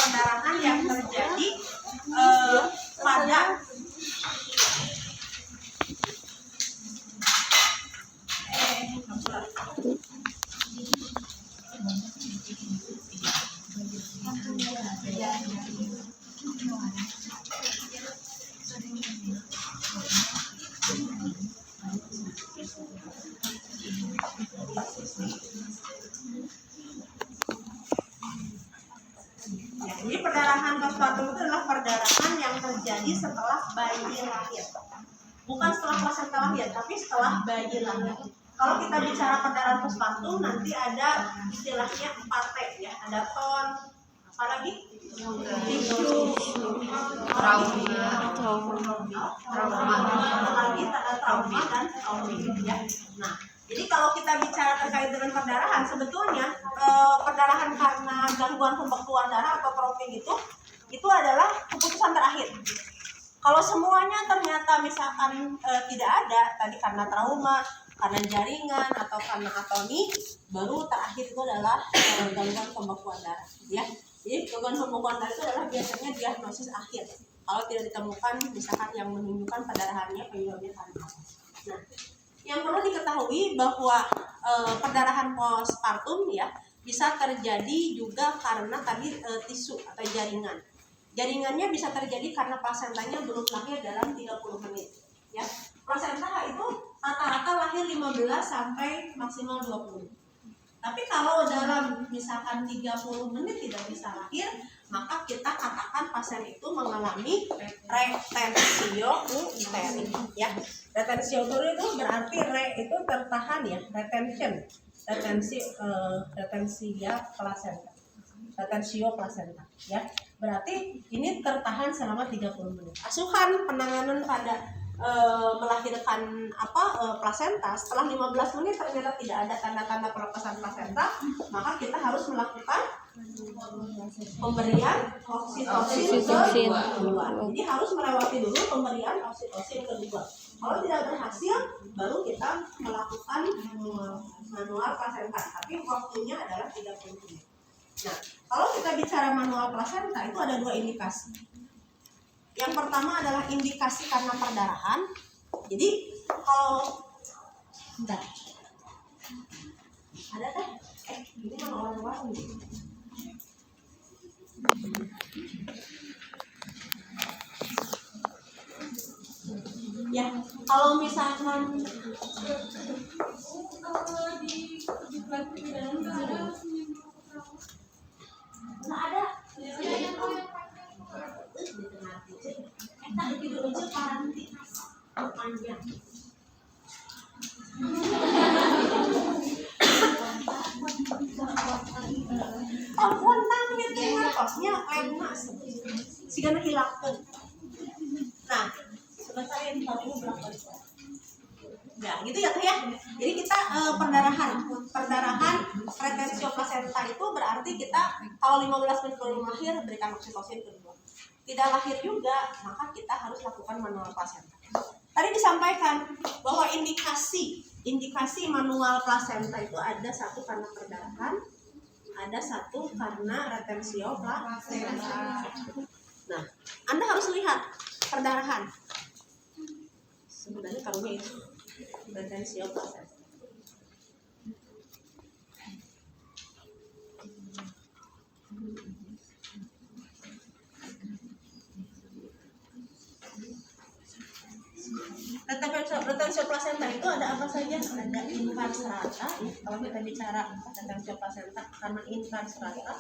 perdarahan yang terjadi pada jadi perdarahan postpartum itu adalah perdarahan yang terjadi setelah bayi lahir. Bukan setelah plasenta lahir, tapi setelah bayi lahir. Kalau kita bicara perdarahan postpartum, nanti ada istilahnya 4T ya. Ada ton, apa lagi? Tisu, trauma dan traumatik ya. Nah, jadi kalau kita bicara terkait dengan perdarahan, sebetulnya perdarahan karena gangguan pembekuan darah atau clotting itu adalah keputusan terakhir. Kalau semuanya ternyata misalkan tidak ada, tadi karena trauma, karena jaringan atau karena atoni, baru terakhir itu adalah gangguan pembekuan darah ya. Jadi gangguan pembekuan darah itu adalah biasanya diagnosis akhir kalau tidak ditemukan misalkan yang menunjukkan perdarahannya penyebabnya karena apa. Nah, yang perlu diketahui bahwa perdarahan postpartum ya bisa terjadi juga karena tadi tisu atau jaringan. Jaringannya bisa terjadi karena plasentanya belum lahir dalam 30 menit ya. Plasenta itu rata-rata lahir 15 sampai maksimal 20. Tapi kalau dalam misalkan 30 menit tidak bisa lahir, maka kita katakan pasien itu mengalami retensio uteri ya. Retensio uteri itu berarti itu tertahan ya, retensia placenta. Retensio placenta ya. Berarti ini tertahan selama 30 menit. Asuhan penanganan pada melahirkan plasenta setelah 15 menit ternyata tidak ada tanda-tanda pelepasan plasenta, maka kita harus melakukan pemberian oksitosin kedua. Jadi harus melewati dulu pemberian oksitosin kedua. Kalau tidak berhasil, baru kita melakukan manual plasenta, tapi waktunya adalah 30 menit. Nah, kalau kita bicara manual plasenta itu ada 2 indikasi. Yang pertama adalah indikasi karena perdarahan. Jadi kalau ada teh, ini kan orang nih. Ya, kalau misalkan nggak ada. Kosnya lemas sehingga hilangkan. Nah, sebentar ya, tahun ini berapa? Ya, gitu ya Teh ya. Jadi kita perdarahan retensio placenta itu berarti kita kalau 15 menit belum lahir berikan oksitosin kedua. Tidak lahir juga, maka kita harus lakukan manual placenta. Tadi disampaikan bahwa indikasi manual placenta itu ada satu karena perdarahan, ada satu karena retensio placenta. Nah, Anda harus lihat perdarahan. Sebenarnya karunya itu retensio placenta. Retensio placenta itu ada apa saja? Ada inkar serata. Kalau kita bicara retensio placenta karena inkar serata,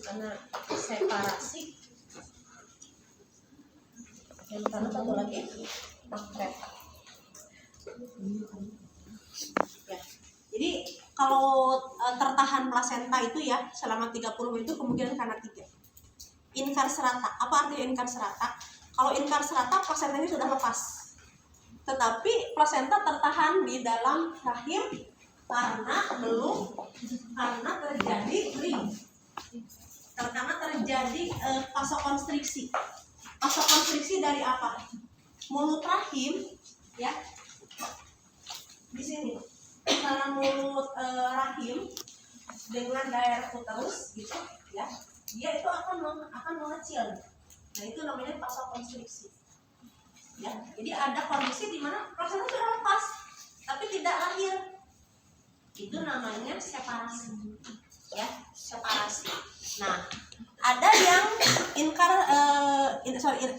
karena separasi. Yang karena satu lagi makreta. Ya. Jadi kalau tertahan plasenta itu ya selama 30 menit itu kemungkinan karena 3. Inkar serata. Apa artinya inkar serata? Kalau inkar serata plasentanya sudah lepas, tetapi plasenta tertahan di dalam rahim karena terjadi ring, karena terjadi vasokonstriksi. Vasokonstriksi dari apa? Mulut rahim ya, di sini karena mulut rahim dengan daerah uterus gitu ya, dia itu akan mengecil. Nah itu namanya vasokonstriksi ya. Jadi ada kondisi di mana plasenta sudah lepas tapi tidak lahir, itu namanya separasi ya, separasi. Nah ada yang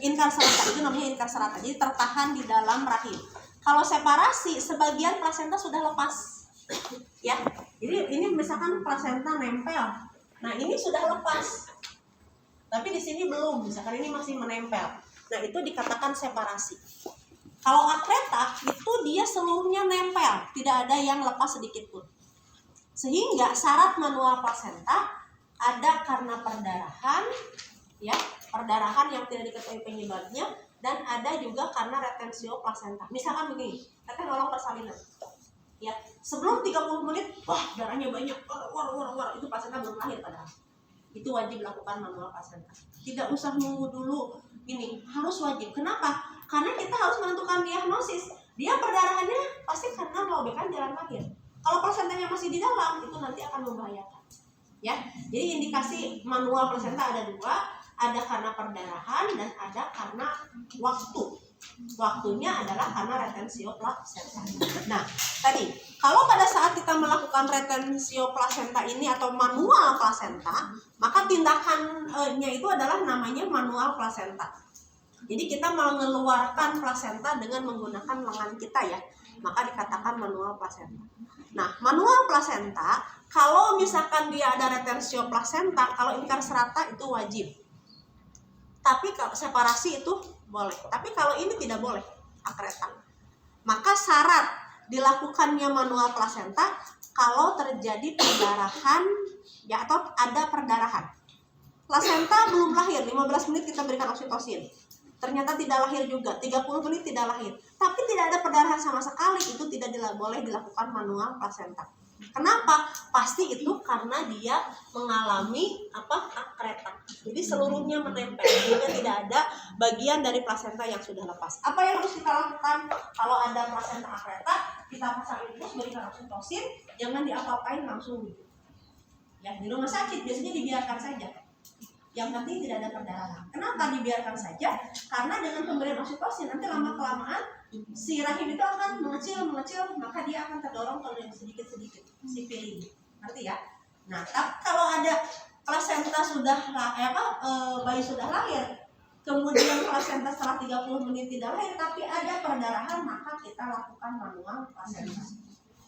inkarserata, itu namanya inkarserata, jadi tertahan di dalam rahim. Kalau separasi, sebagian plasenta sudah lepas ya. Jadi ini misalkan plasenta nempel, nah ini sudah lepas tapi di sini belum, misalkan ini masih menempel, nah itu dikatakan separasi. Kalau akreta itu dia seluruhnya nempel, tidak ada yang lepas sedikit pun. Sehingga syarat manual plasenta ada karena perdarahan ya, perdarahan yang tidak diketahui penyebabnya, dan ada juga karena retensio plasenta. Misalkan begini, kita nolong persalinan ya, sebelum 30 menit wah darahnya banyak, war, itu plasenta belum lahir padahal. Itu wajib lakukan manual plasenta. Tidak usah nunggu dulu, ini harus wajib. Kenapa? Karena kita harus menentukan diagnosis. Dia perdarahannya pasti karena merobekan jalan lahir. Kalau plasentanya masih di dalam, itu nanti akan membahayakan. Ya, jadi indikasi manual plasenta ada dua, ada karena perdarahan dan ada karena waktu. Waktunya adalah karena retensio plasenta. Nah, tadi kalau pada saat kita melakukan retensio plasenta ini atau manual plasenta, maka tindakannya itu adalah namanya manual plasenta. Jadi kita mengeluarkan plasenta dengan menggunakan lengan kita ya, maka dikatakan manual plasenta. Nah, manual plasenta kalau misalkan dia ada retensio plasenta, kalau inkarserata itu wajib. Tapi kalau separasi itu boleh. Tapi kalau ini tidak boleh, akreta. Maka syarat dilakukannya manual plasenta kalau terjadi perdarahan ya, atau ada perdarahan. Plasenta belum lahir, 15 menit kita berikan oksitosin. Ternyata tidak lahir juga, 30 menit tidak lahir. Tapi tidak ada perdarahan sama sekali, itu tidak boleh dilakukan manual plasenta. Kenapa? Pasti itu karena dia mengalami akreta. Jadi seluruhnya menempel, sehingga tidak ada bagian dari plasenta yang sudah lepas. Apa yang harus kita lakukan kalau ada plasenta akreta? Kita pasang infus, berikan oksitosin, jangan diapa-apain langsung. Ya, di rumah sakit biasanya dibiarkan saja. Yang penting tidak ada perdarahan. Kenapa dibiarkan saja? Karena dengan pemberian oksitosin nanti lama-kelamaan si rahim itu akan mengecil, maka dia akan terdorong ke sedikit-sedikit si pil ini. Ngerti ya? Nah, kalau ada plasenta sudah bayi sudah lahir, kemudian plasenta setelah 30 menit tidak lahir tapi ada perdarahan, maka kita lakukan manual plasenta.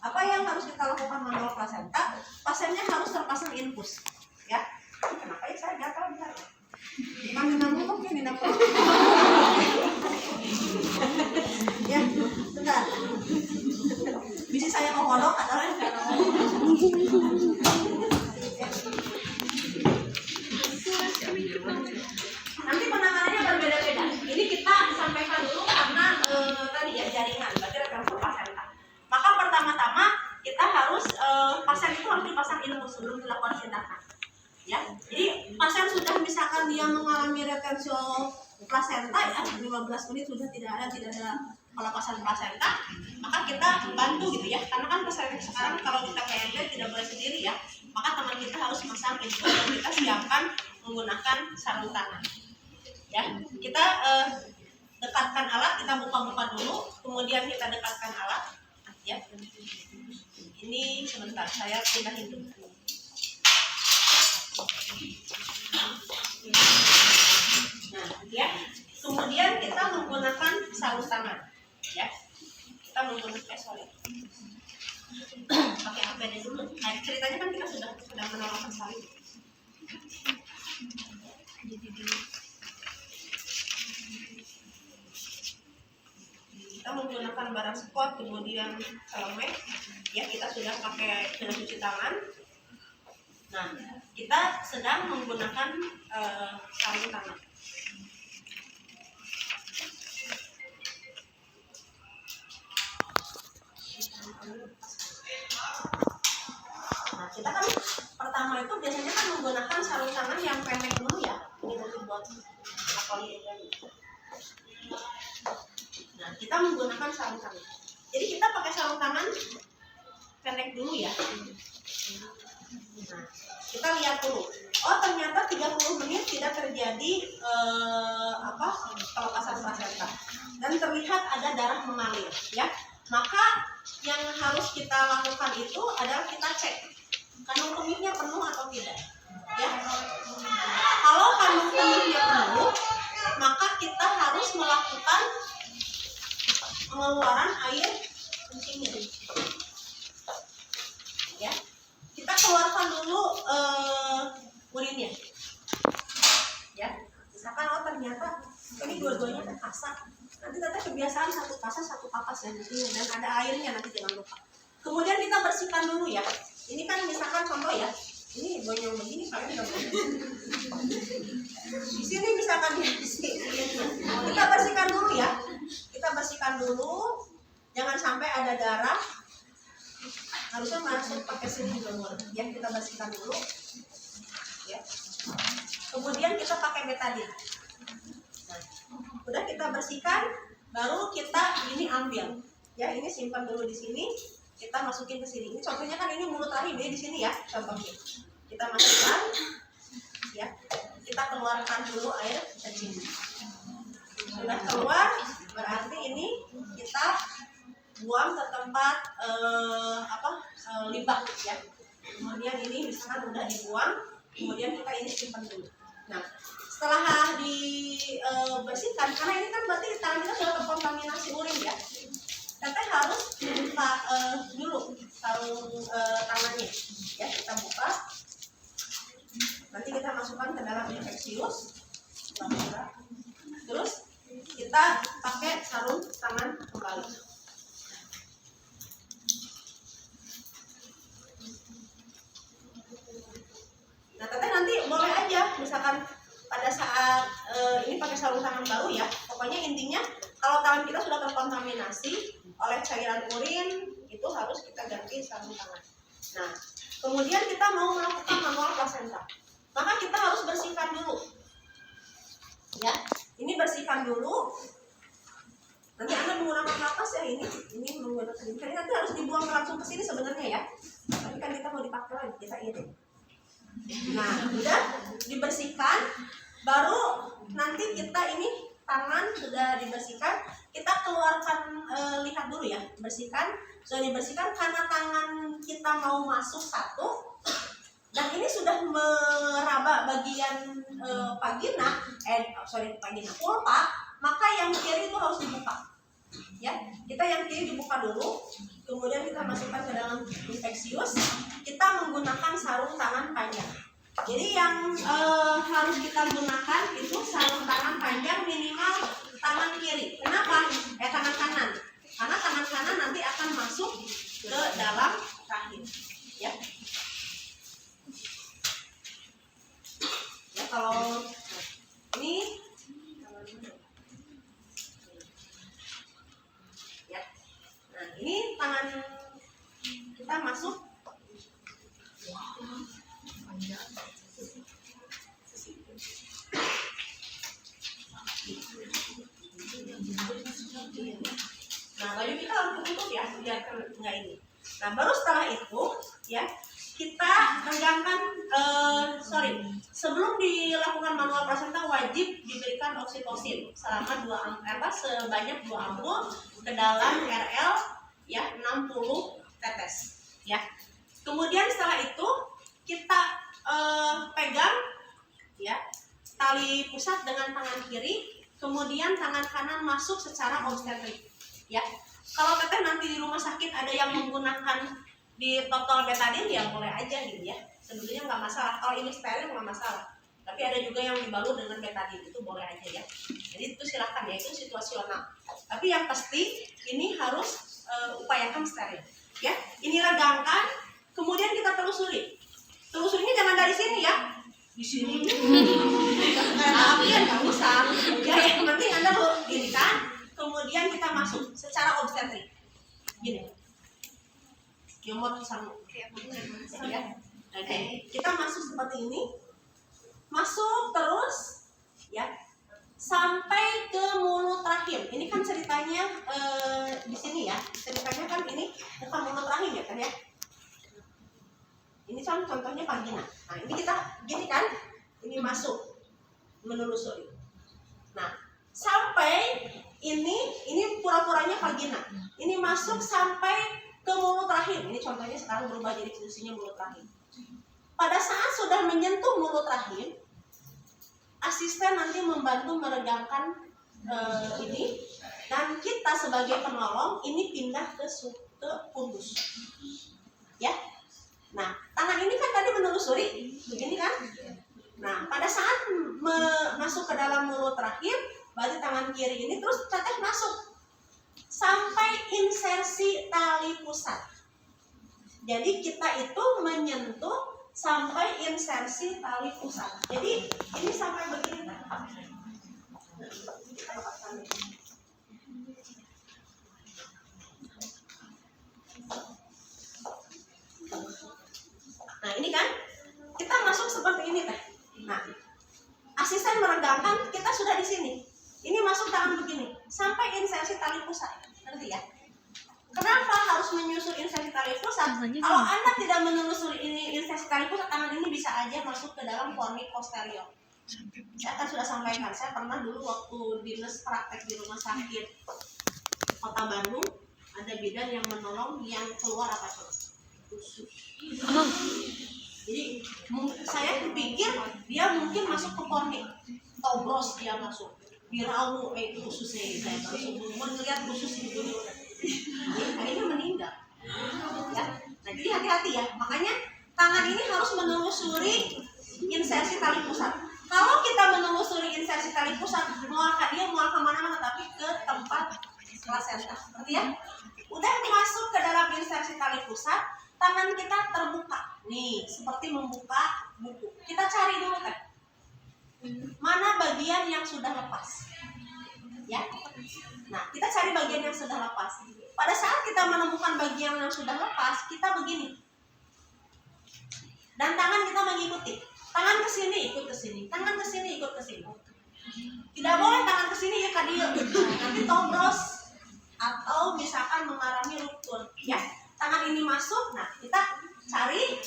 Apa yang harus kita lakukan manual plasenta? Pasiennya harus terpasang infus, ya. Kenapa ya saya gatal bisa? Mana mungkin tidak perlu. Ya, bentar. Bisa saya kodok adalah nanti penanganannya berbeda-beda. Ini kita sampaikan dulu karena tadi ya jaringan, berarti referensi plasenta. Maka pertama-tama kita harus pasien itu harus dipasang infus sebelum dilakukan tindakan. Ya, jadi pasien sudah misalkan dia mengalami retensio plasenta ya, 15 menit sudah tidak ada pelepasan plasenta, maka kita bantu gitu ya, karena kan pasien sekarang kalau kita PMP tidak boleh sendiri ya, maka teman kita harus masang infus dan kita siapkan menggunakan sarung tangan. Ya, kita dekatkan alat, kita buka-buka dulu, kemudian kita dekatkan alat. Ya, ini sebentar saya pindahin dulu. Nah, ya. Kemudian kita menggunakan sarung tangan, ya. Kita menggunakan pakai APD dulu. Nah, ceritanya kan kita sudah menolong salib. Kita menggunakan barang squat, kemudian helmet. Ya, kita sudah cuci tangan. Nah, kita sedang menggunakan sarung tangan. Nah, kita kan pertama itu biasanya kan menggunakan sarung tangan yang pendek dulu ya. Ini nanti buat nah, kita menggunakan sarung tangan. Jadi kita pakai sarung tangan pendek dulu ya. Nah, kita lihat dulu. Oh, ternyata 30 menit tidak terjadi pelepasan plasenta dan terlihat ada darah mengalir, ya. Maka yang harus kita lakukan itu adalah kita cek kandung kemihnya penuh atau tidak, ya. Kalau kandung kemihnya penuh, maka kita harus melakukan pengeluaran air kencingnya, ya. Kita keluarkan dulu urinnya, ya. Misalkan ternyata ini dua-duanya kan kasak, nanti teteh kebiasaan satu kasak satu kapas ya, dan ada airnya, nanti jangan lupa. Kemudian kita bersihkan dulu, ya. Ini kan misalkan contoh, ya, ini bonyong begini kalian nggak boleh. Di sini misalkan ya, kita bersihkan dulu, ya. Kita bersihkan dulu, jangan sampai ada darah. Harusnya masuk pakai sini juga, ya. Kita bersihkan dulu, ya. Kemudian kita pakai betadine. Nah, udah kita bersihkan, baru kita ini ambil, ya. Ini simpan dulu di sini, kita masukin ke sini. Ini contohnya kan ini mulut rahim ya, di sini, ya, contohnya. Kita masukkan, ya. Kita keluarkan dulu air kencing. Sudah keluar, berarti ini kita buang ke tempat limbah, ya. Kemudian ini misalkan udah dibuang, kemudian kita ini simpan dulu. Nah, setelah dibersihkan, karena ini kan berarti tangan kita sudah terkontaminasi urin, ya. Teteh harus buka dulu sarung tangannya, ya. Kita buka, nanti kita masukkan ke dalam infeksius, terus kita pakai sarung tangan kembali. Nah, teteh nanti boleh aja, misalkan pada saat ini pakai sarung tangan baru, ya. Pokoknya intinya kalau tangan kita sudah terkontaminasi oleh cairan urin, itu harus kita ganti sarung tangan. Nah, kemudian kita mau melakukan manual plasenta, maka kita harus bersihkan dulu, ya. Ini bersihkan dulu. Nanti Anda menggunakan napas, ya. Ini menggunakan ini. Nanti harus dibuang langsung ke sini sebenarnya, ya. Tapi kan kita mau dipakai lagi, kita irit. Nah, udah dibersihkan, baru nanti kita ini tangan sudah dibersihkan, kita keluarkan, lihat dulu, ya, bersihkan, sudah dibersihkan karena tangan kita mau masuk satu, dan ini sudah meraba bagian vulva, maka yang kiri itu harus dibuka, ya. Kita yang kiri dibuka dulu, kemudian kita masukkan ke dalam infeksius. Kita menggunakan sarung tangan panjang. Jadi yang harus kita gunakan itu sarung tangan panjang minimal tangan kiri. Kenapa? Tangan kanan. Karena tangan kanan nanti akan masuk ke dalam rahim, ya. Ya, kalau ini, ya. Nah, ini tangan kita masuk. Nah, baju kita harus tutup, ya, biar nggak ini. Nah, baru setelah itu, ya, kita regangkan, sebelum dilakukan manual plasenta wajib diberikan oksitosin selama sebanyak 2 ampul ke dalam RL, ya, 60 tetes, ya. Kemudian setelah itu kita pegang, ya, tali pusat dengan tangan kiri, kemudian tangan kanan masuk secara obstetrik, ya. Kalau teteh nanti di rumah sakit ada yang menggunakan di total betadine, ya boleh aja gitu, ya. Sebenarnya nggak masalah. Kalau ini steril nggak masalah. Tapi ada juga yang dibalut dengan betadine, itu boleh aja, ya. Jadi itu silakan, ya, itu situasional. Tapi yang pasti ini harus upayakan steril, ya. Ini regangkan, kemudian kita telusuri. Telusurinya jangan dari sini, ya. Di sini. Tapi ya nggak usah. Ya, yang penting Anda gini kan. Kemudian kita masuk secara obstetrik, gini. Nyomot sama, ya. Oke. Kita masuk seperti ini, masuk terus, ya, sampai ke mulut rahim. Ini kan ceritanya di sini, ya. Ceritanya kan ini bukan mulut rahim, ya kan, ya. Ini Ini contohnya vagina. Nah ini kita gini kan, ini masuk menelusuri. Nah sampai ini pura-puranya vagina. Ini masuk sampai ke mulut rahim. Ini contohnya sekarang berubah jadi fungsinya mulut rahim. Pada saat sudah menyentuh mulut rahim, asisten nanti membantu meregangkan ini, dan kita sebagai penolong ini pindah ke fundus. Ya. Nah, tangan ini kan tadi menelusuri, begini kan? Nah, pada saat masuk ke dalam mulut rahim, berarti tangan kiri ini terus teteh masuk sampai insersi tali pusat. Jadi kita itu menyentuh sampai insersi tali pusat. Jadi ini sampai begini kan? Nah ini kan kita masuk seperti ini teh. Nah asisten meregangkan, kita sudah di sini. Ini masuk tangan begini sampai insersi tali pusat. Ngerti ya? Kenapa harus menyusur insersi tali pusat? Kalau Anda tidak menelusuri ini insersi tali pusat, tangan ini bisa aja masuk ke dalam fornix posterior. Saya kan sudah sampaikan, saya pernah dulu waktu dinas praktek di rumah sakit Kota Bandung, ada bidan yang menolong yang keluar apa tuh? Usus. Jadi saya berpikir dia mungkin masuk ke fornix, tobros dia masuk. Dirau khususnya saya baru melihat khusus itu akhirnya meninggal ya. Nah jadi hati-hati ya, makanya tangan ini harus menelusuri insersi tali pusat. Kalau kita menelusuri insersi tali pusat, mual kemana-mana, tapi ke tempat plasenta, seperti ya. Udah masuk ke dalam insersi tali pusat, tangan kita terbuka nih seperti membuka buku. Kita cari dulu kan mana bagian yang sudah lepas ya. Nah kita cari bagian yang sudah lepas. Pada saat kita menemukan bagian yang sudah lepas, kita begini dan tangan kita mengikuti. Tangan ke sini ikut ke sini, tangan ke sini ikut ke sini. Tidak boleh tangan ke sini ya kadio, nanti tobros atau misalkan mengalami ruptur ya. Tangan ini masuk, nah kita cari.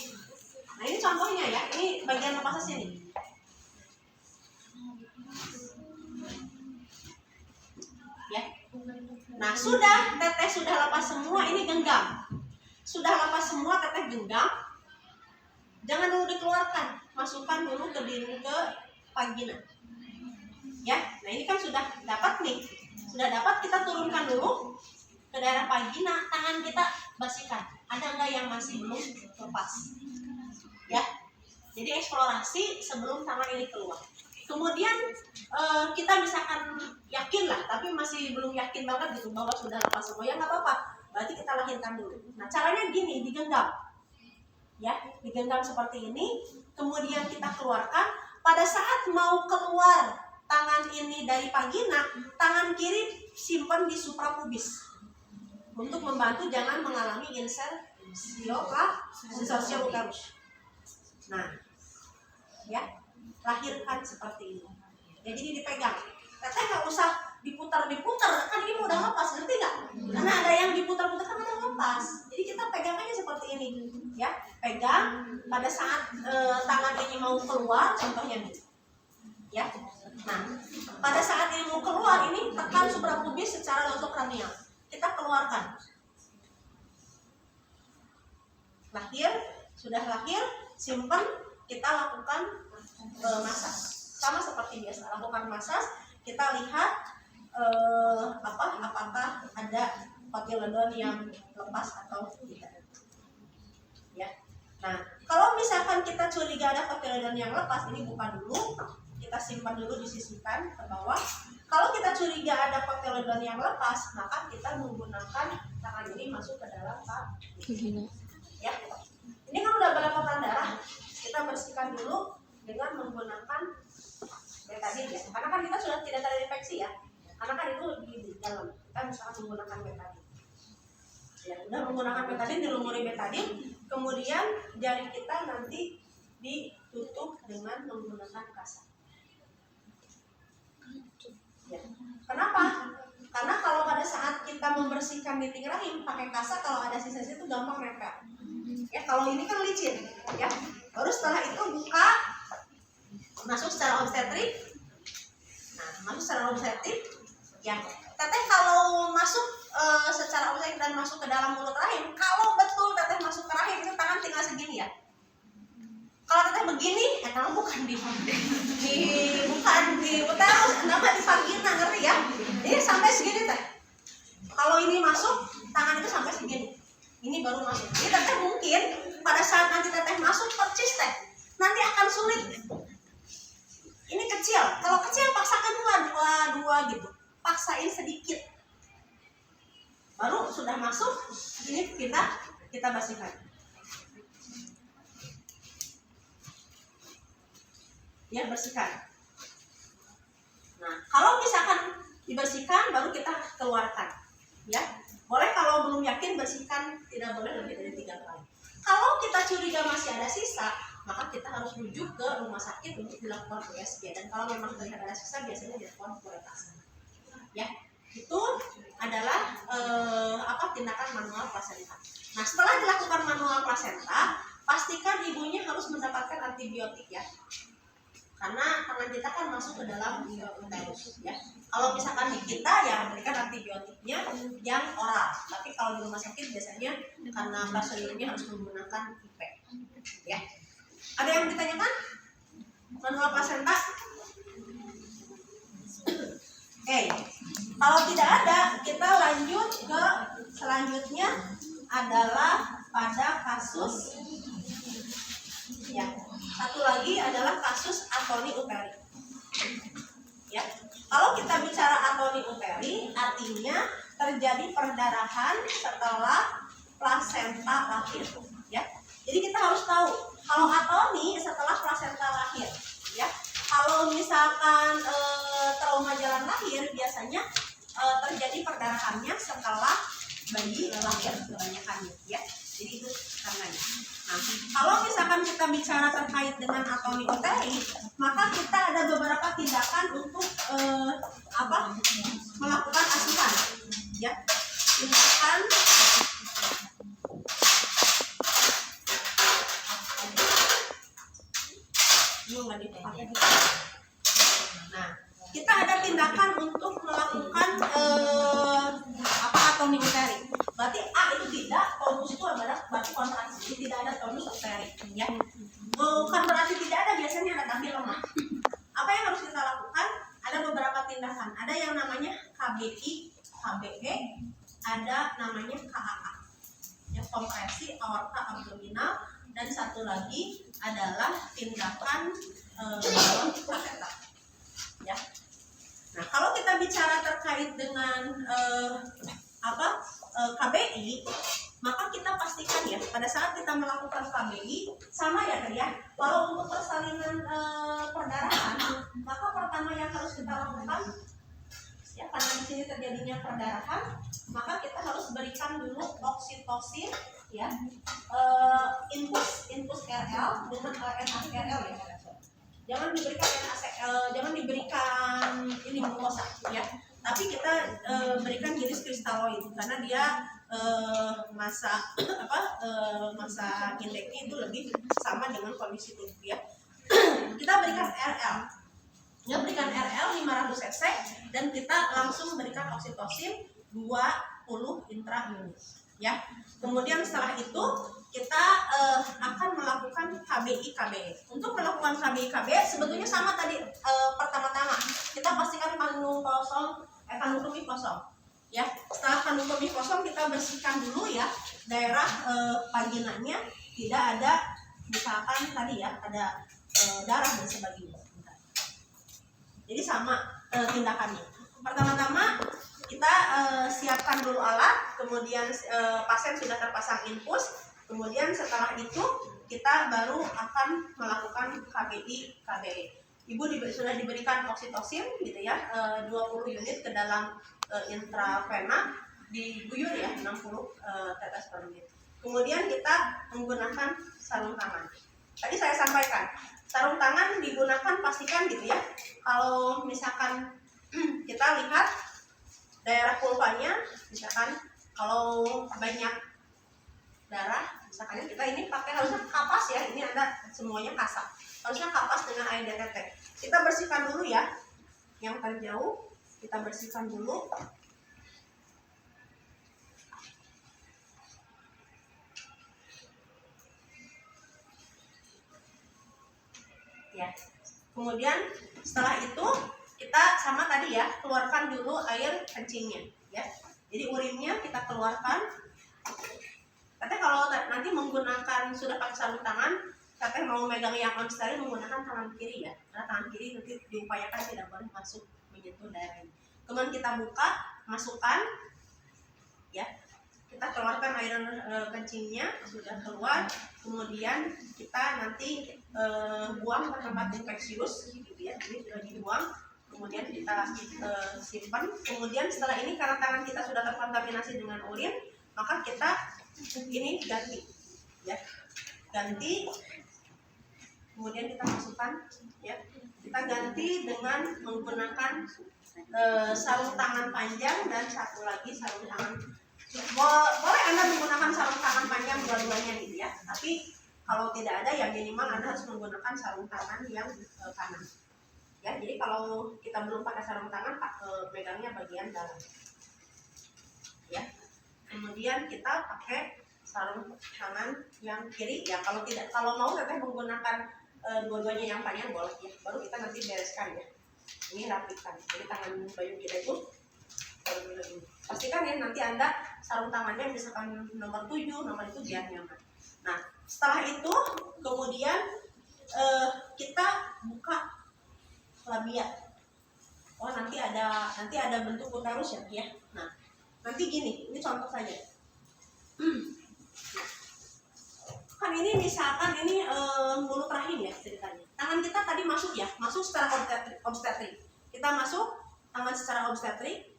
Nah ini contohnya ya, ini bagian lepasnya sini. Ya. Nah sudah, teteh sudah lepas semua, ini genggam. Sudah lepas semua, teteh genggam. Jangan dulu dikeluarkan, masukkan dulu ke vagina. Ya, nah ini kan sudah dapat nih. Sudah dapat, kita turunkan dulu ke daerah vagina, tangan kita basikan. Ada enggak yang masih belum lepas? Ya. Jadi eksplorasi sebelum tangan ini keluar. Kemudian kita misalkan yakin lah, tapi masih belum yakin banget gitu bahwa sudah lepas semua, ya nggak apa-apa. Berarti kita lahirkan dulu. Nah caranya gini, digenggam, ya, digenggam seperti ini. Kemudian kita keluarkan. Pada saat mau keluar tangan ini dari vagina, tangan kiri simpan di suprapubis untuk membantu jangan mengalami insersi uterus. Nah, ya. Lahirkan seperti ini. Ya, jadi dipegang. Teteh nggak usah diputar-diputar, kan ini udah lepas, ngerti nggak? Karena ada yang diputar-putar kan udah lepas. Jadi kita pegang aja seperti ini, ya. Pegang. Pada saat tangan ini mau keluar, contohnya nih, ya. Nah, pada saat ini mau keluar, ini tekan suprapubis secara losokranial. Kita keluarkan. Lahir, sudah lahir, simpan, kita lakukan masas. Sama seperti biasa, lakukan masas. Kita lihat apakah ada kotiledon yang lepas atau tidak. Ya. Nah, kalau misalkan kita curiga ada kotiledon yang lepas, ini bukan dulu, kita simpan dulu, disisihkan ke bawah. Kalau kita curiga ada kotiledon yang lepas, maka kita menggunakan tangan ini masuk ke dalam vagina. Ya. Ini kan udah belepotan darah. Kita bersihkan dulu dengan menggunakan betadine ya. Karena kan kita sudah tidak terinfeksi ya. Karena kan itu di dalam. Kita misalkan menggunakan betadine. Ya, udah menggunakan betadine, dilumuri betadine, kemudian jari kita nanti ditutup dengan menggunakan kasar. Ya. Kenapa? Karena kalau pada saat kita membersihkan dinding rahim pakai kasa, kalau ada sisa-sisa itu gampang nempel. Ya, kalau ini kan licin, ya. Baru setelah itu buka, masuk secara obstetrik. Nah, masuk secara obstetrik, ya. Teteh kalau masuk secara obstetrik dan masuk ke dalam mulut rahim, kalau betul teteh masuk ke rahim itu tangan tinggal segini ya. Kalau teteh begini, tangan bukan bukan di uterus, nama di vagina, ngerti ya? Ini sampai segini teh. Kalau ini masuk, tangan itu sampai segini. Ini baru masuk. Jadi teteh mungkin pada saat nanti teteh masuk percis teh, nanti akan sulit. Ini kecil. Kalau kecil paksakan dua gitu. Paksain sedikit. Baru sudah masuk, ini kita bersihkan. Ya, bersihkan. Nah, kalau misalkan dibersihkan baru kita keluarkan. Ya. Boleh kalau belum yakin bersihkan, tidak boleh lebih dari 3 kali. Kalau kita curiga masih ada sisa, maka kita harus rujuk ke rumah sakit untuk dilakukan USG. Dan kalau memang terlihat ada sisa, biasanya dilakukan kualitas. Ya, itu adalah tindakan manual plasenta. Nah, setelah dilakukan manual plasenta, pastikan ibunya harus mendapatkan antibiotik ya. Karena tangan kita kan masuk ke dalam uterus ya. Kalau misalkan di kita ya berikan antibiotiknya yang oral. Tapi kalau di rumah sakit biasanya karena prosedurnya harus menggunakan IP. Ya. Ada yang ditanyakan? Manual plasenta? Oke. Kalau tidak ada, kita lanjut ke selanjutnya adalah pada kasus ya. Satu lagi adalah kasus atoni uteri. Ya. Kalau kita bicara atoni uteri, artinya terjadi perdarahan setelah plasenta lahir. Ya. Jadi kita harus tahu kalau atoni setelah plasenta lahir. Ya. Kalau misalkan trauma jalan lahir, biasanya terjadi perdarahannya setelah bayi lahir kebanyakannya. Ya. Jadi itu karenanya. Nah, kalau misalkan kita bicara terkait dengan atoni uteri, maka kita ada beberapa tindakan untuk melakukan asuhan, ya. Tindakan nah, kita ada tindakan untuk melakukan atoni uteri. Berarti A itu tidak, tonus itu adalah berarti kontraksi, tidak ada tonus uteri, ya. Bukan berarti tidak ada, biasanya ada tapi lemah. Apa yang harus kita lakukan? Ada beberapa tindakan. Ada yang namanya KBI, KBE, ada namanya KAA, ya, kompresi aorta abdominal, dan satu lagi adalah tindakan balon plasenta, ya. Nah, kalau kita bicara terkait dengan KBI, maka kita pastikan ya pada saat kita melakukan KBI sama ya kan ya. Kalau untuk persalinan perdarahan, maka pertama yang harus kita lakukan ya, karena di sini terjadinya perdarahan, maka kita harus berikan dulu oksitosin ya, infus RL dengan NaCl ya. Jangan diberikan ini glukosa ya. Tapi kita berikan jenis kristaloid karena dia masa indeksnya itu lebih sama dengan kondisi tubuh ya. Kita berikan RL. Ya, berikan RL 500 cc dan kita langsung berikan oksitosin 20 intraunit ya. Kemudian setelah itu kita akan melakukan KBI KBE. Untuk melakukan KBI KBE sebetulnya sama tadi pertama-tama kita pastikan kandung kemih kosong. Ya, setelah kandung kemih kosong kita bersihkan dulu ya daerah vaginanya, tidak ada misalkan tadi ya ada darah dan sebagainya. Jadi sama tindakannya. Pertama-tama kita siapkan dulu alat, kemudian pasien sudah terpasang infus, kemudian setelah itu kita baru akan melakukan KBI KBE. Ibu sudah diberikan oksitosin gitu ya, 20 unit ke dalam intravena, diguyur ya 60 tetes per menit. Kemudian kita menggunakan sarung tangan. Tadi saya sampaikan, sarung tangan digunakan pastikan gitu ya. Kalau misalkan kita lihat daerah vulvanya, misalkan kalau banyak darah, misalkan kita ini pakai harusnya kapas ya, ini ada semuanya kasar, harusnya kapas dengan air DTT. Kita bersihkan dulu ya, yang terjauh kita bersihkan dulu. Ya, kemudian setelah itu kita sama tadi ya, keluarkan dulu air kencingnya ya. Jadi urinnya kita keluarkan. Teteh kalau nanti menggunakan sudah pakai sarung tangan, teteh mau megang yang on steril menggunakan tangan kiri ya, karena tangan kiri nanti diupayakan tidak boleh masuk menyentuh daerah ini. Kemudian kita buka, masukkan ya, kita keluarkan air kencingnya, sudah keluar, kemudian kita nanti buang ke tempat infeksius gitu ya, ini sudah dibuang, kemudian kita simpan. Kemudian setelah ini karena tangan kita sudah terkontaminasi dengan urin, maka kita ini ganti ya, ganti, kemudian kita masukkan ya, kita ganti dengan menggunakan sarung tangan panjang dan satu lagi sarung tangan. Boleh Anda menggunakan sarung tangan panjang dua-duanya gitu ya, tapi kalau tidak ada ya minimal Anda harus menggunakan sarung tangan yang kanan ya. Jadi kalau kita belum pakai sarung tangan, megangnya bagian dalam ya. Kemudian kita pakai sarung tangan yang kiri ya. Kalau tidak, kalau mau teteh menggunakan dua-duanya yang panjang boleh ya. Baru kita nanti bereskan ya. Ini rapikan. Jadi tangan bayu kita itu pastikan ya nanti Anda sarung tangannya misalkan nomor 7, nomor itu biar nyaman. Nah, setelah itu kemudian kita buka labia. Oh, nanti ada bentuk uterus ya. Nah, nanti gini, ini contoh saja. Kan ini misalkan ini mulut rahim ya ceritanya. Tangan kita tadi masuk ya, masuk secara obstetrik. Kita masuk tangan secara obstetrik.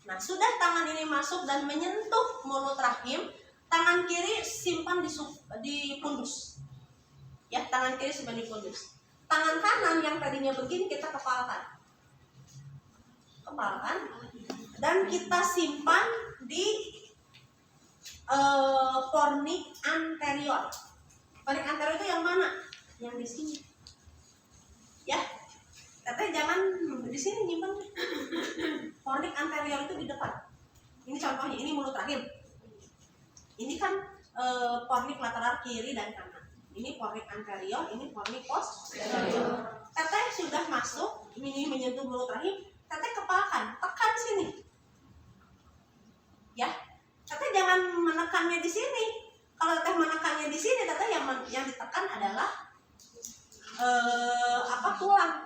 Nah, sudah tangan ini masuk dan menyentuh mulut rahim, tangan kiri simpan di pundus. Ya, tangan kiri simpan di pundus. Tangan kanan yang tadinya begini kita kepalkan. Dan kita simpan di fornix anterior. Fornix anterior itu yang mana? Yang di sini. Ya. Teteh jangan di sini nyimpan. Fornix anterior itu di depan. Ini contohnya, ini mulut rahim. Ini kan fornix lateral kiri dan kanan. Ini fornix anterior, ini fornix posterior. Teteh sudah masuk, ini menyentuh mulut rahim. Teteh kepalkan, tekan sini. Ya, teteh jangan menekannya di sini. Kalau teteh menekannya di sini, teteh yang ditekan adalah tulang.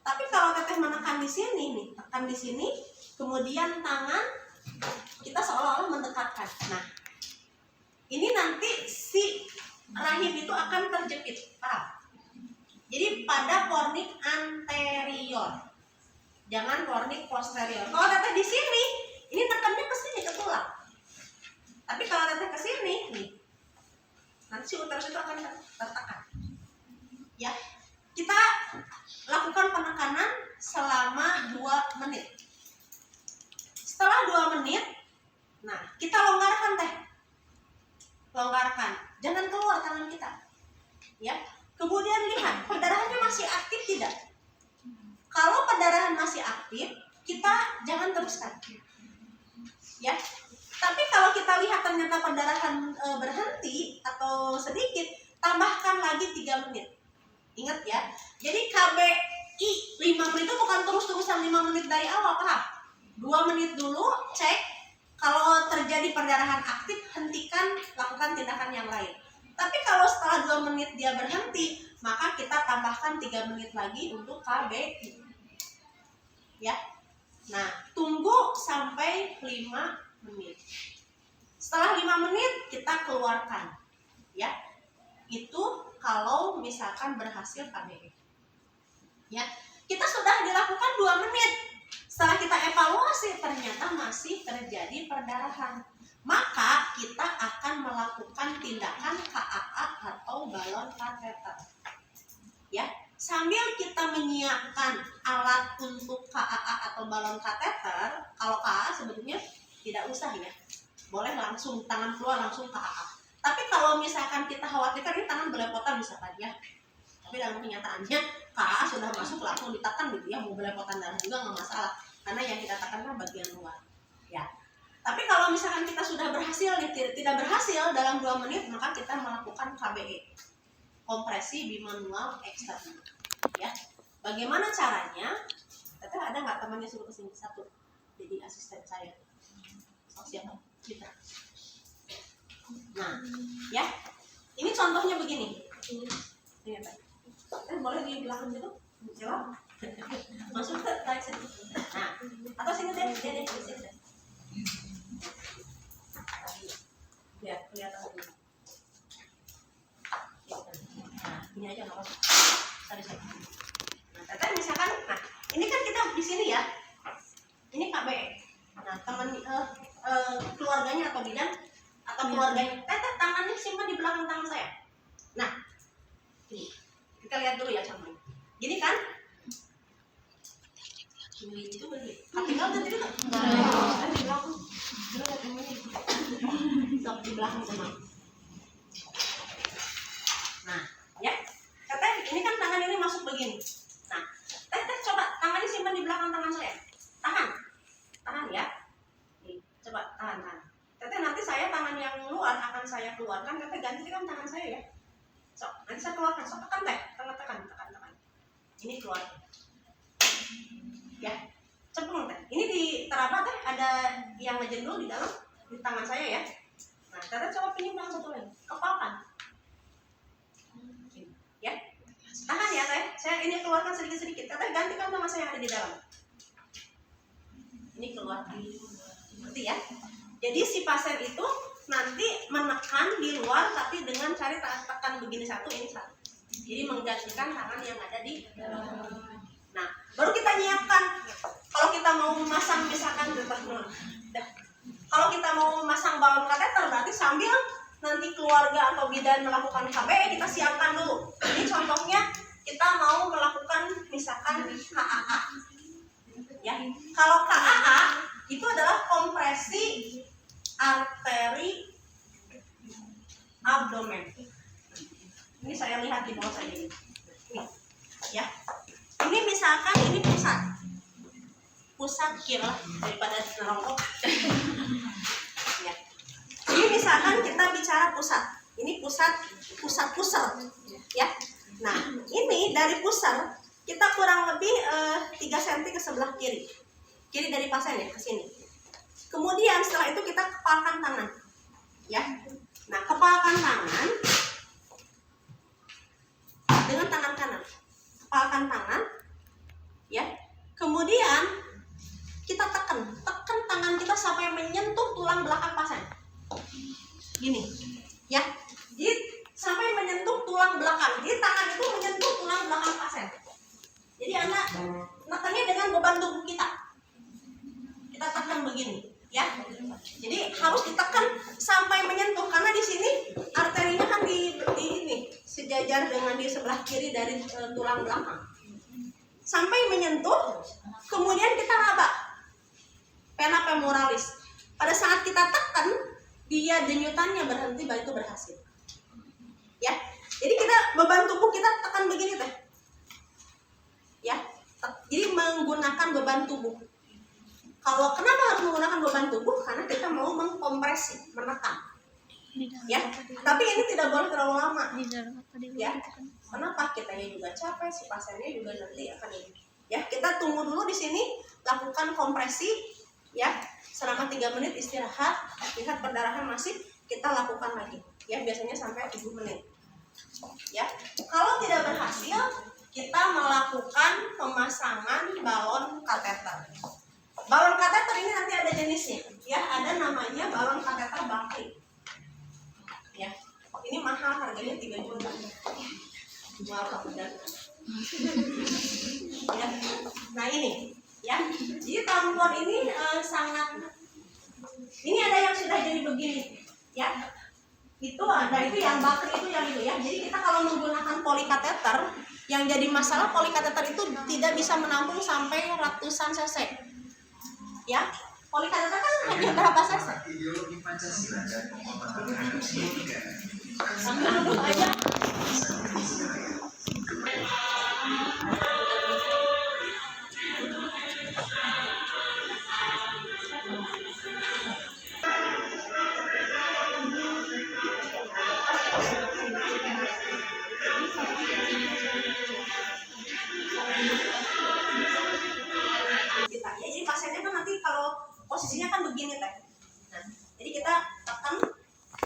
Tapi kalau teteh menekan di sini nih, tekan di sini, kemudian tangan kita seolah-olah mendekatkan. Nah, ini nanti si rahim itu akan terjepit, paham? Jadi pada fornix anterior. Jangan fornix posterior. Kalau teteh di sini, ini tekannya ke sini, ke tulang. Tapi kalau teteh ke sini, nih, nanti si uterus itu akan tertekan. Ya, kita lakukan penekanan selama 2 menit. Setelah 2 menit, nah kita longgarkan teh, longgarkan. Jangan keluar tangan kita. Ya, kemudian lihat perdarahannya masih aktif tidak. Kalau perdarahan masih aktif, kita jangan teruskan. Ya. Tapi kalau kita lihat ternyata perdarahan berhenti atau sedikit, tambahkan lagi 3 menit. Ingat ya. Jadi KBI 5 menit itu bukan terus-terusan 5 menit dari awal, paham? 2 menit dulu, cek. Kalau terjadi perdarahan aktif, hentikan, lakukan tindakan yang lain. Tapi kalau setelah 2 menit dia berhenti, maka kita tambahkan 3 menit lagi untuk KBI. Ya. Nah, tunggu sampai 5 menit. Setelah 5 menit kita keluarkan. Ya. Itu kalau misalkan berhasil KBI. Ya. Kita sudah dilakukan 2 menit. Setelah kita evaluasi ternyata masih terjadi perdarahan. Maka kita akan melakukan tindakan KAA atau balon kateter. Ya. Sambil kita menyiapkan alat untuk KAA atau balon kateter, kalau KAA sebetulnya tidak usah ya, boleh langsung tangan keluar langsung KAA. Tapi kalau misalkan kita khawatirkan ini tangan belepotan misalkan ya, tapi dalam kenyataannya KAA sudah masuk langsung ditekan gitu ya, mau belepotan darah juga nggak masalah, karena yang kita tekan kan bagian luar ya. Tapi kalau misalkan kita sudah berhasil nih, tidak berhasil dalam 2 menit, maka kita melakukan KBE, kompresi bimanual eksternal ya. Bagaimana caranya? Teteh ada nggak temannya suruh kesini satu jadi asisten saya? Oh, siapa? Kita. Nah, ya, ini contohnya begini. Ini apa? Boleh di belakang gitu? Jawab. Masuk ke tarik sini. Nah, atau sini deh, sini deh. Ya, kelihatan dulu. Nah, ini aja nggak apa-apa. Tarik sini. Nah, teteh misalkan, nah, ini kan kita di sini ya. Ini KBE. Nah, teman keluarganya atau bidan atau keluarganya, teteh tangannya simpan di belakang tangan saya. Nah, ini kita lihat dulu ya contohnya. Gini kan? Ini itu tinggal nanti juga. Nah, di belakang. Sok di belakang teman. Nah, ya. Teteh, ini kan tangan ini masuk begini. Nah, teteh coba tangannya simpan di belakang tangan saya. Tahan ya. Nih, coba tahan. Teteh nanti saya tangan yang luar akan saya keluarkan, teteh gantikan tangan saya ya. Sok, nanti saya keluarkan. Sok tekan teh, tekan. Ini keluar. Ya, cepung teh. Ini di teraba teh ada yang ngejendul di dalam di tangan saya ya. Nah, teteh coba pinjam yang satu lagi, kepalkan. Ya, tahan ya teh. Saya ini keluarkan sedikit. Teteh gantikan tangan saya yang ada di dalam. Ini keluar. Seperti ya. Jadi si pasien itu nanti menekan di luar tapi dengan cari tekan begini satu, ini satu. Jadi menggantikan tangan yang ada di dalam. Nah, baru kita nyiapkan. Kalau kita mau memasang misalkan kalau kita mau memasang balon kateter, berarti sambil nanti keluarga atau bidan melakukan KBE, kita siapkan dulu. Ini contohnya kita mau melakukan misalkan KAA. Ya, kalau KAA itu adalah kompresi arteri abdomen. Ini saya lihat di bawah saya ini. Nih, ya. Ini misalkan ini pusat kira daripada nerongkok. Ya. Ini misalkan kita bicara pusat. Ini pusat pusar. Ya. Nah, ini dari pusar kita kurang lebih 3 cm ke sebelah kiri. Kiri dari pasien ya, ke sini. Kemudian setelah itu kita kepalkan tangan. Ya. Nah, kepalkan tangan dengan tangan kanan. Kepalkan tangan. Ya. Kemudian kita tekan tangan kita sampai menyentuh tulang belakang pasien. Gini. Ya. Jadi sampai menyentuh tulang belakang. Jadi tangan itu menyentuh tulang belakang pasien. Jadi Anda nekannya dengan beban tubuh kita. Kita tekan begini, ya. Jadi harus ditekan sampai menyentuh karena di sini arterinya kan di ini sejajar dengan di sebelah kiri dari tulang belakang. Sampai menyentuh, kemudian kita raba vena femoralis. Pada saat kita tekan, dia denyutannya berhenti, baru itu berhasil. Ya. Jadi kita beban tubuh kita tekan begini teh. Ya. Jadi menggunakan beban tubuh. Kalau kenapa harus menggunakan beban tubuh? Karena kita mau mengkompresi, menekan. Ya, tapi ini tidak boleh terlalu lama. Ya, kenapa? Kitanya juga capek, si pasiennya juga nanti akan ini. Ya, kita tunggu dulu di sini, lakukan kompresi. Ya, selama 3 menit istirahat, lihat perdarahan masih, kita lakukan lagi. Ya, biasanya sampai 7 menit. Ya, kalau tidak berhasil, kita melakukan pemasangan balon kateter. Balon kateter ini nanti ada jenisnya, ya, ada namanya balon kateter Bakri. Ya, ini mahal, harganya 3 juta. Mahal benar. Ya, nah ini, ya, jadi tampon ini sangat. Ini ada yang sudah jadi begini, ya. Itu ada itu yang Bakri itu yang itu ya. Jadi kita kalau menggunakan polikateter yang jadi jadi masalah polikateter itu tidak bisa menampung sampai ratusan cc. Ya, polikateter kan hanya berapa cc? Ideologi Pancasila dan pengobahan Sambil duduk aja. Jadi pasiennya kan nanti kalau posisinya kan begini teh. Nah, jadi kita tekan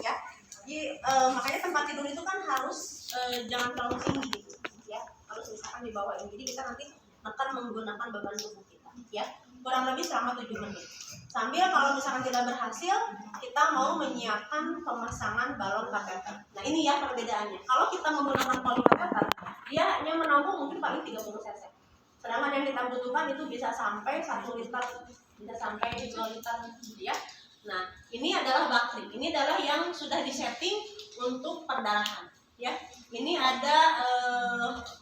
ya. Jadi makanya tempat tidur itu kan harus jangan terlalu tinggi gitu, ya. Harus misalkan di bawah ini. Jadi kita nanti tekan menggunakan beban tubuh kita, ya. Kurang lebih selama 7 menit. Sambil kalau misalkan tidak berhasil, kita mau menyiapkan pemasangan balon kateter. Nah, ini ya perbedaannya. Kalau kita menggunakan polikateter, dia hanya menampung mungkin paling 30 cc. Sedangkan yang kita butuhkan itu bisa sampai 1 liter, bisa sampai 2 liter, ya. Nah, ini adalah bakteri. Ini adalah yang sudah disetting untuk perdarahan, ya. Ini ada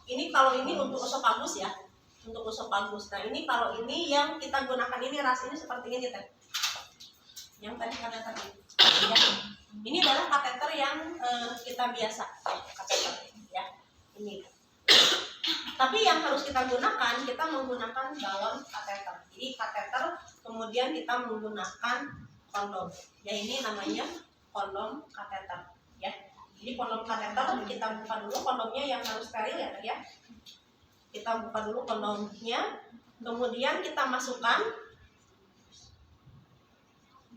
ini kalau ini untuk esofagus ya, untuk esofagus. Nah, ini kalau ini yang kita gunakan ini ras ini seperti ini teh. Yang tadi kateter ini. Ya. Ini adalah kateter yang kita biasa, kateter, ya. Ini. Tapi yang harus kita gunakan, kita menggunakan balon kateter. Jadi kateter, kemudian kita menggunakan kondom. Ya, ini namanya kondom kateter. Ya, jadi kondom kateter kita buka dulu kondomnya yang harus steril ya, ya. Kita buka dulu kondomnya, kemudian kita masukkan.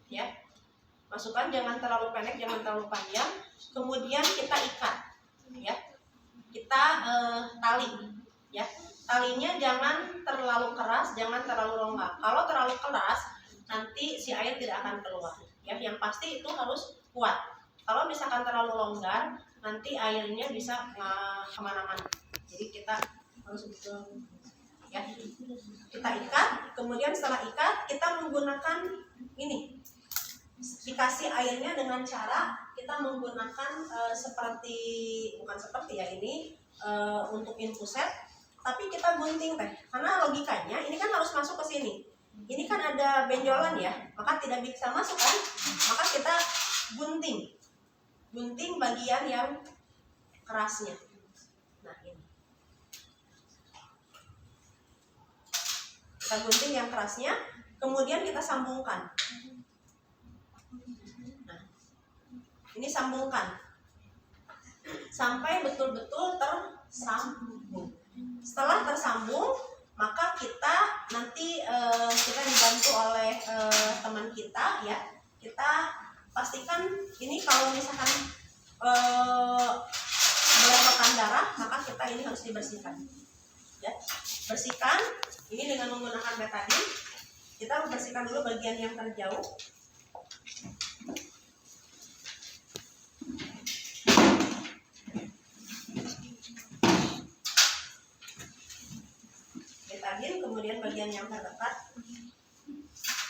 Ya, masukkan, jangan terlalu pendek, jangan terlalu panjang. Kemudian kita ikat. Ya, kita tali. Ya, talinya jangan terlalu keras, jangan terlalu longgar. Kalau terlalu keras, nanti si air tidak akan keluar. Ya, yang pasti itu harus kuat. Kalau misalkan terlalu longgar, nanti airnya bisa kemana-mana. Jadi kita harus betul. Ya, kita ikat. Kemudian setelah ikat, kita menggunakan ini. Dikasih airnya dengan cara kita menggunakan bukan seperti ya ini untuk infuset. Tapi kita gunting teh, karena logikanya ini kan harus masuk ke sini. Ini kan ada benjolan ya, maka tidak bisa masuk kan? Maka kita gunting bagian yang kerasnya. Nah, ini kita gunting yang kerasnya, kemudian kita sambungkan. Nah, ini sambungkan sampai betul-betul tersambung. Setelah tersambung, maka kita nanti kita dibantu oleh teman kita ya. Kita pastikan ini kalau misalkan berlebihan darah, maka kita ini harus dibersihkan. Ya, bersihkan ini dengan menggunakan betadine. Kita bersihkan dulu bagian yang terjauh. Kemudian bagian yang terdekat,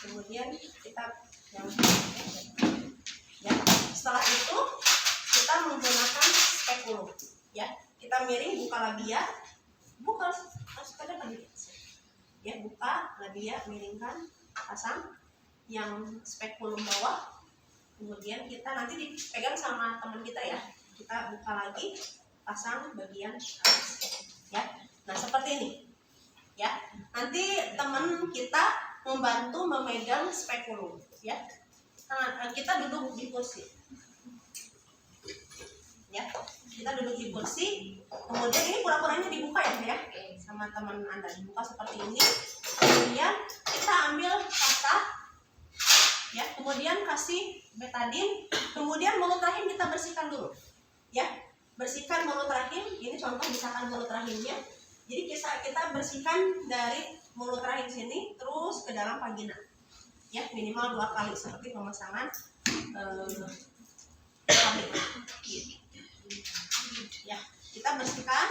kemudian kita ya. Setelah itu kita menggunakan spekulum ya, kita miring, buka labia, buka ya, buka labia, miringkan, pasang yang spekulum bawah, kemudian kita nanti dipegang sama teman kita ya, kita buka lagi, pasang bagian atas ya. Nah, seperti ini ya. Nanti teman kita membantu memegang spekulum ya. Nah, kita duduk di kursi ya, kita duduk di kursi, kemudian ini pura-puranya dibuka ya sama teman Anda, dibuka seperti ini. Kemudian kita ambil pasta ya, kemudian kasih betadine, kemudian mulut rahim kita bersihkan dulu ya. Bersihkan mulut rahim, ini contoh misalkan mulut rahimnya. Jadi kita bersihkan dari mulut rahim sini terus ke dalam vagina ya, minimal 2 kali seperti pemasangan ya. Kita bersihkan.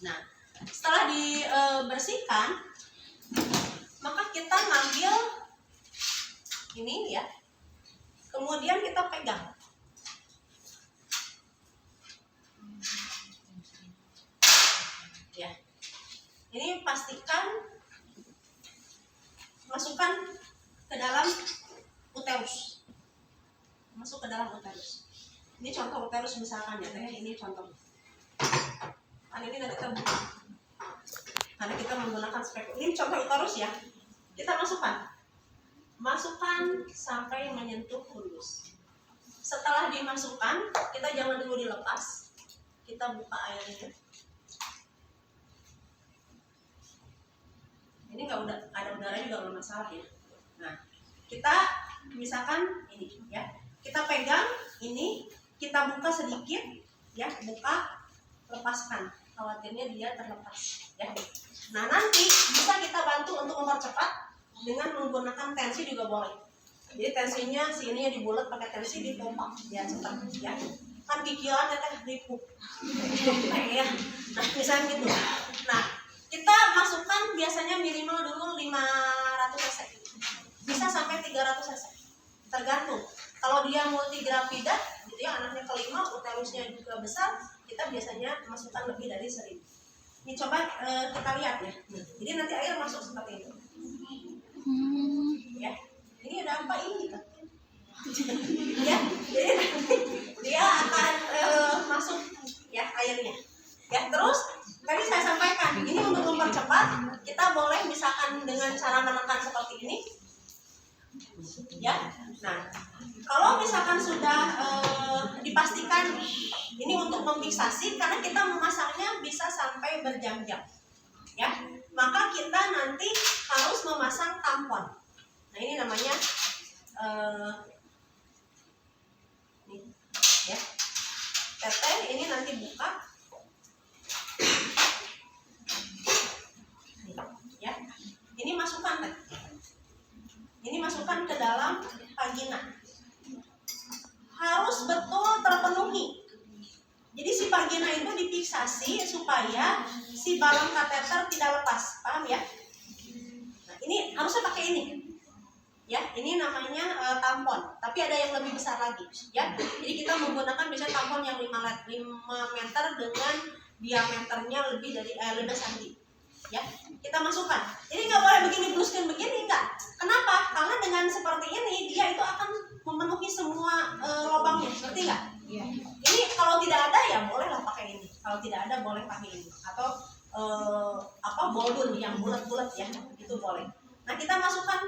Nah, setelah dibersihkan, maka kita ngambil ini ya, kemudian kita pegang Ini pastikan masukkan ke dalam uterus. Masuk ke dalam uterus. Ini contoh uterus misalkan ya, ini contoh. Kan ini nanti terbuka. Karena kita menggunakan spekul. Ini contoh uterus ya. Kita masukkan sampai menyentuh fundus. Setelah dimasukkan, kita jangan dulu dilepas. Kita buka airnya. Ini nggak ada udara juga nggak masalah ya. Nah, kita misalkan ini ya, kita pegang ini, kita buka sedikit ya, buka, lepaskan. Khawatirnya dia terlepas ya. Nah, nanti bisa kita bantu untuk mempercepat dengan menggunakan tensi juga boleh. Jadi tensinya sininya dibulat pakai tensi dipompa ya, cepat ya. Kan kikilan ya ribu. Ya. Nah, misalnya gitu. Nah, kita masukkan biasanya minimal dulu 500 cc. Bisa sampai 300 cc. Tergantung. Kalau dia multigrafida, gitu ya, anaknya kelima, uterusnya juga besar, kita biasanya masukkan lebih dari 1000. Ini coba kita lihat ya. Jadi nanti air masuk seperti itu. Ya. Ini ada apa ini kan? Ya. Jadi nanti dia akan masuk ya airnya. Ya, terus tadi saya sampaikan, ini untuk mempercepat, kita boleh misalkan dengan cara menekan seperti ini. Ya. Nah, kalau misalkan sudah dipastikan ini untuk memfiksasi, karena kita memasangnya bisa sampai berjam-jam. Ya. Maka kita nanti harus memasang tampon. Nah, ini namanya nih, ya. Teteh ini nanti buka. Ya, ini masukkan teh. Ini masukkan ke dalam vagina. Harus betul terpenuhi. Jadi si vagina itu difiksasi supaya si balon kateter tidak lepas, paham ya? Nah, ini harusnya pakai ini. Ya, ini namanya tampon. Tapi ada yang lebih besar lagi, ya. Jadi kita menggunakan biasanya tampon yang 5 meter dengan diameternya lebih dari 5 cm. Ya, kita masukkan. Jadi nggak boleh begini bruskin begini, enggak. Kenapa? Karena dengan seperti ini dia itu akan memenuhi semua lubangnya, ngerti nggak? Iya. Ini kalau tidak ada ya bolehlah pakai ini. Kalau tidak ada boleh pakai ini. Atau boldun yang bulat-bulat ya, itu boleh. Nah, kita masukkan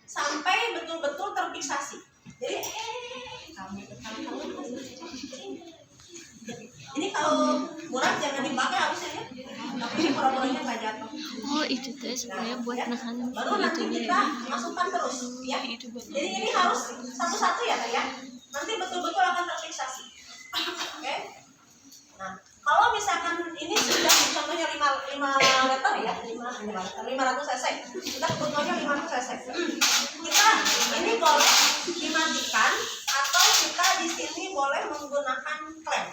sampai betul-betul terfiksasi. Jadi ini kalau murah jangan dipakai harusnya ya. Tapi ini pura-puranya nggak jatuh. Oh, itu teh supaya buat nahan baru nanti kita masukkan terus ya. Jadi ini harus satu-satu ya Teh ya. Nanti betul-betul akan terfiksasi. Oke. Nah, kalau misalkan ini sudah contohnya 5 meter ya, 500 cc. Kita contohnya 500 cc. Kita ini boleh dimatikan atau kita di sini boleh menggunakan klem.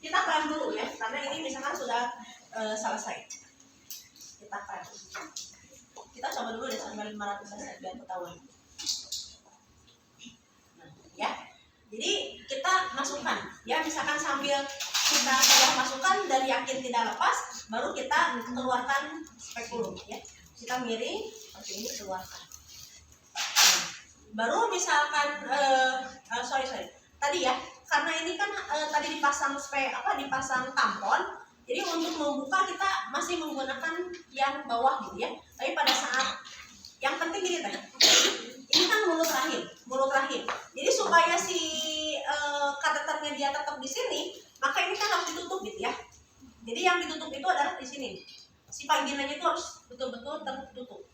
Kita klem dulu ya, karena ini misalkan sudah selesai. Kita klem. Kita coba dulu deh sampai 500 cc biar ketahuan. Nah, ya. Jadi kita masukkan, ya misalkan sambil kita sudah masukkan dan yakin tidak lepas, baru kita keluarkan spekulum, ya. Kita miring seperti ini keluarkan. Nah, baru misalkan, tadi ya, karena ini kan tadi dipasang dipasang tampon, jadi untuk membuka kita masih menggunakan yang bawah gitu ya. Tapi pada saat yang penting gini tadi. Ini kan mulut rahim. Jadi supaya si kateternya dia tetap di sini, maka ini kan harus ditutup gitu ya. Jadi yang ditutup itu adalah di sini. Si vaginanya itu harus betul-betul tertutup.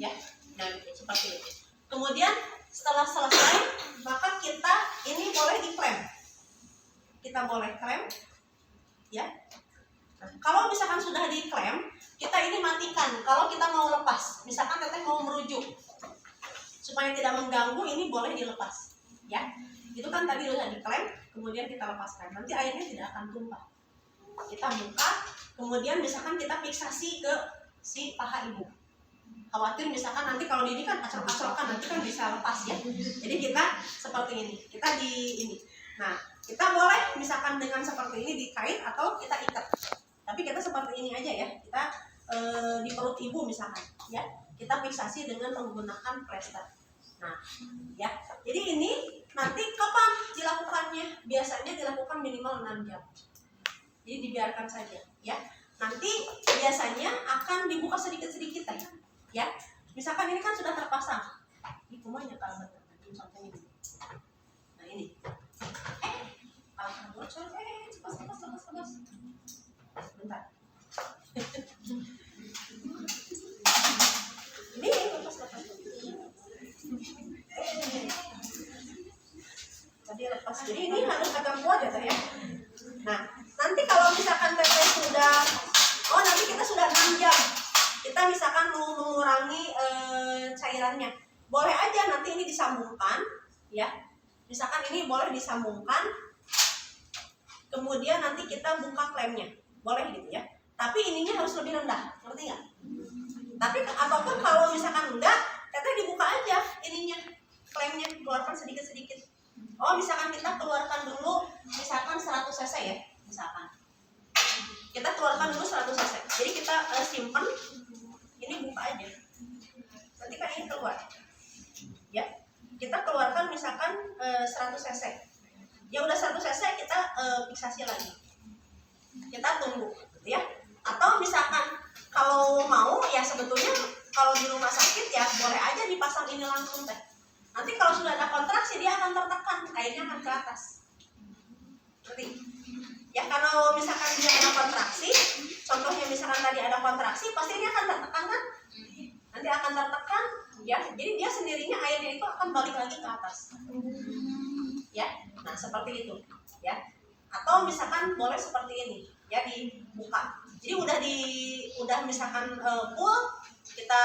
Ya. Nah, seperti itu. Kemudian setelah selesai, maka kita ini boleh diklem. Kita boleh klem. Ya. Nah, kalau misalkan sudah diklem, kita ini matikan. Kalau kita mau lepas, misalkan teteh mau merujuk, supaya tidak mengganggu, ini boleh dilepas, ya. Itu kan tadi udah diklem, kemudian kita lepaskan. Nanti airnya tidak akan tumpah. Kita buka, kemudian misalkan kita fiksasi ke si paha ibu. Khawatir misalkan nanti kalau ini kan acak-acakan nanti kan bisa lepas ya. Jadi kita seperti ini, kita di ini. Nah, Kita boleh misalkan dengan seperti ini dikait atau kita ikat. Tapi kita seperti ini aja ya. Kita di perut ibu misalkan ya. Kita fiksasi dengan menggunakan plester. Nah, ya. Jadi ini nanti kapan dilakukannya? Biasanya dilakukan minimal 6 jam. Jadi dibiarkan saja ya. Nanti biasanya akan dibuka sedikit-sedikit ya. Misalkan ini kan sudah terpasang. Ini semuanya kalau contohnya ini. Nah, ini. Kalau bocor cepat. Bentar. Ini lepas. Tadi lepas. Jadi ini harus agak kuat ya, ya. Nah, nanti kalau misalkan teteh sudah, nanti kita sudah 6 jam. Kita misalkan mau mengurangi cairannya. Boleh aja nanti ini disambungkan, ya. Misalkan ini boleh disambungkan. Kemudian nanti kita buka klemnya. Boleh gitu ya. Tapi ininya harus lebih rendah, ngerti nggak? Tapi ataupun kalau misalkan enggak, teteh dibuka aja ininya, klemnya, keluarkan sedikit-sedikit. Misalkan kita keluarkan dulu, misalkan 100 cc ya, misalkan. Kita keluarkan dulu 100 cc. Jadi kita simpan, ini buka aja. Nanti kan ini keluar. Ya, kita keluarkan misalkan 100 cc. Ya udah 100 cc kita fiksasi lagi. Kita tunggu, gitu ya. Atau misalkan kalau mau ya sebetulnya kalau di rumah sakit ya boleh aja dipasang ini langsung teh. Nanti kalau sudah ada kontraksi dia akan tertekan, kainnya akan ke atas. Ngerti? Ya kalau misalkan dia ada kontraksi, contohnya misalkan tadi ada kontraksi, pasti ini akan tertekan kan? Nanti akan tertekan, ya. Jadi dia sendirinya airnya itu akan balik lagi ke atas. Ya, nah seperti itu, ya. Atau misalkan boleh seperti ini, ya dibuka. Jadi udah misalkan full, kita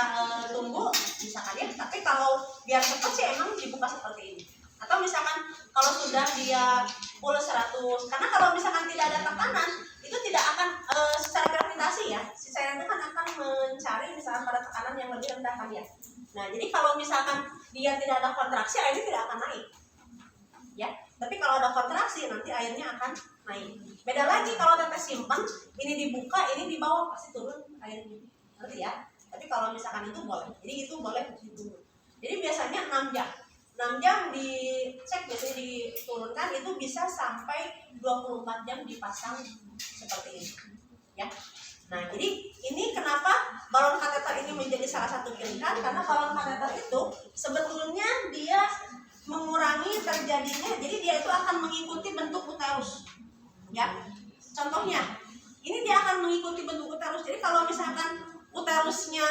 tunggu misalkan ya. Tapi kalau biar cepat sih emang dibuka seperti ini. Atau misalkan kalau sudah dia full 100, karena kalau misalkan tidak ada tekanan, itu tidak akan secara gravitasi ya. Si cairan itu kan akan mencari misalkan pada tekanan yang lebih rendah kan ya. Nah, jadi kalau misalkan dia tidak ada kontraksi, airnya tidak akan naik. Ya, tapi kalau ada kontraksi nanti airnya akan naik. Beda lagi kalau teteh simpan, ini dibuka, ini di bawah pasti turun airnya. Ngerti ya? Tapi kalau misalkan itu boleh. Jadi itu boleh ditunggu. Jadi biasanya 6 jam. 6 jam dicek, biasanya diturunkan, itu bisa sampai 24 jam dipasang seperti ini. Ya. Nah, jadi ini kenapa balon kateter ini menjadi salah satu pilihan, karena balon kateter itu sebetulnya dia mengurangi terjadinya, jadi dia itu akan mengikuti bentuk uterus. Ya. Contohnya, ini dia akan mengikuti bentuk uterus. Jadi kalau misalkan uterusnya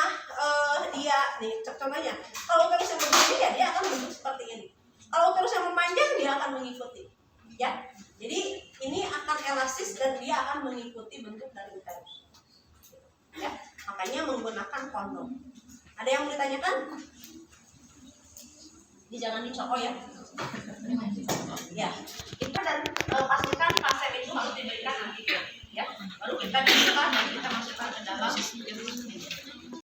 dia nih, contohnya, kalau uterusnya begini ya dia akan bentuk seperti ini. Kalau uterusnya memanjang dia akan mengikuti. Ya. Jadi ini akan elastis dan dia akan mengikuti bentuk dari uterus. Ya, makanya menggunakan kondom. Ada yang mau ditanyakan? Jangan dicokok ya. Ya, kita dan pastikan pasien itu harus diberikan antibiot, ya. Baru kita dibuka dan kita masukkan ke dalam